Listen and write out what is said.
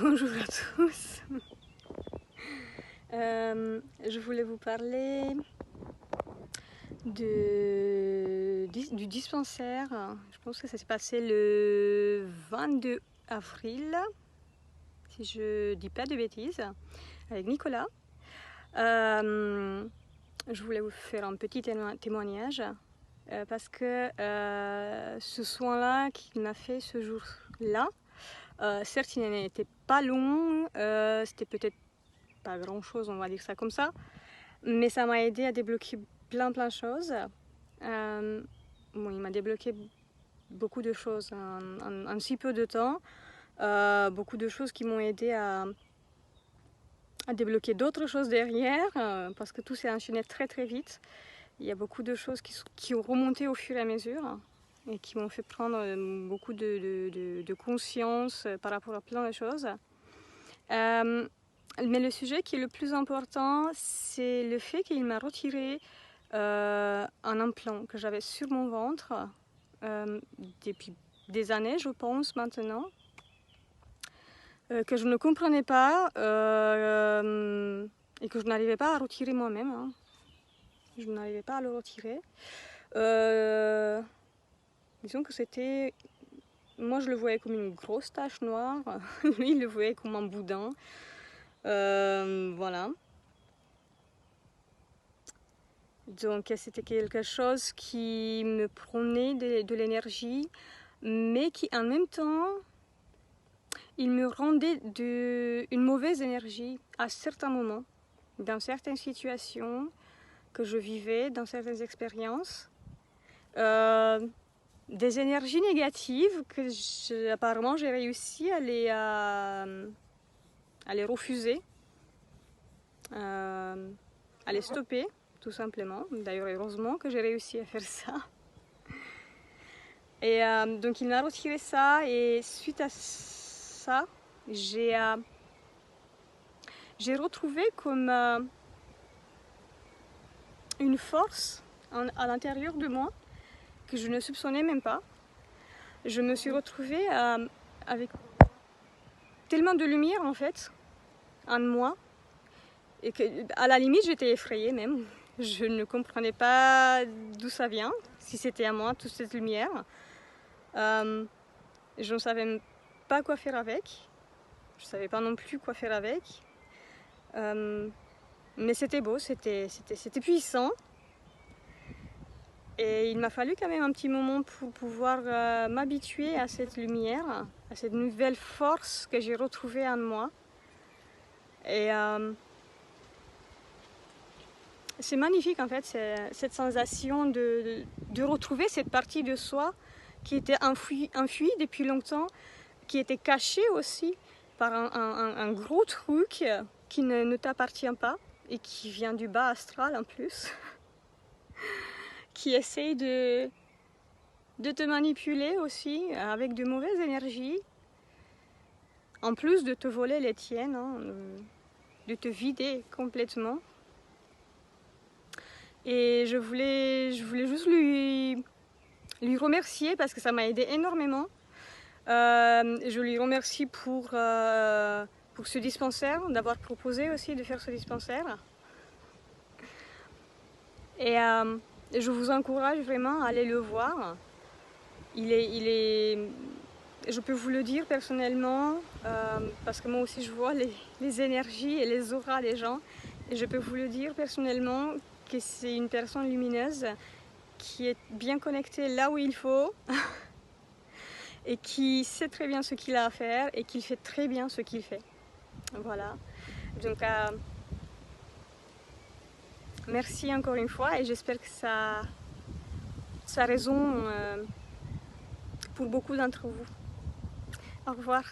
Bonjour à tous. Je voulais vous parler du dispensaire. Je pense que ça s'est passé le 22 avril, si je dis pas de bêtises, avec Nicolas. Je voulais vous faire un petit témoignage parce que ce soin-là qu'il m'a fait ce jour-là, certes, il n'était pas long, c'était peut-être pas grand-chose, on va dire ça comme ça, mais ça m'a aidé à débloquer plein de choses. Il m'a débloqué beaucoup de choses en si peu de temps, beaucoup de choses qui m'ont aidé à débloquer d'autres choses derrière, parce que tout s'est enchaîné très très vite. Il y a beaucoup de choses qui ont remonté au fur et à mesure et qui m'ont fait prendre beaucoup de conscience par rapport à plein de choses. Mais le sujet qui est le plus important, c'est le fait qu'il m'a retiré un implant que j'avais sur mon ventre depuis des années, je pense maintenant, que je ne comprenais pas et que je n'arrivais pas à retirer moi-même. Hein. Je n'arrivais pas à le retirer. Disons que c'était... Moi, je le voyais comme une grosse tache noire. Lui, il le voyait comme un boudin. Voilà. Donc, c'était quelque chose qui me prenait de l'énergie, mais qui, en même temps, il me rendait une mauvaise énergie à certains moments, dans certaines situations que je vivais, dans certaines expériences. Des énergies négatives que apparemment j'ai réussi à les refuser, à les stopper tout simplement. D'ailleurs, heureusement que j'ai réussi à faire ça. Et donc il m'a retiré ça, et suite à ça, j'ai retrouvé comme une force à l'intérieur de moi que je ne soupçonnais même pas. Je me suis retrouvée avec tellement de lumière en fait en moi, et que à la limite j'étais effrayée même. Je ne comprenais pas d'où ça vient, si c'était à moi toute cette lumière. Je ne savais pas quoi faire avec. Je ne savais pas non plus quoi faire avec. Mais c'était beau, c'était puissant. Et il m'a fallu quand même un petit moment pour pouvoir m'habituer à cette lumière, à cette nouvelle force que j'ai retrouvée en moi. Et c'est magnifique en fait, cette sensation de retrouver cette partie de soi qui était enfuie depuis longtemps, qui était cachée aussi par un gros truc qui ne t'appartient pas et qui vient du bas astral en plus. Qui essaye de te manipuler aussi avec de mauvaises énergies, en plus de te voler les tiennes, hein, de te vider complètement. Et je voulais juste lui remercier parce que ça m'a aidé énormément. Je lui remercie pour ce dispensaire, d'avoir proposé aussi de faire ce dispensaire. Et je vous encourage vraiment à aller le voir. Il est, je peux vous le dire personnellement, parce que moi aussi je vois les énergies et les auras des gens. Et je peux vous le dire personnellement que c'est une personne lumineuse qui est bien connectée là où il faut et qui sait très bien ce qu'il a à faire et qui fait très bien ce qu'il fait. Voilà. Donc, merci encore une fois, et j'espère que ça résonne pour beaucoup d'entre vous. Au revoir.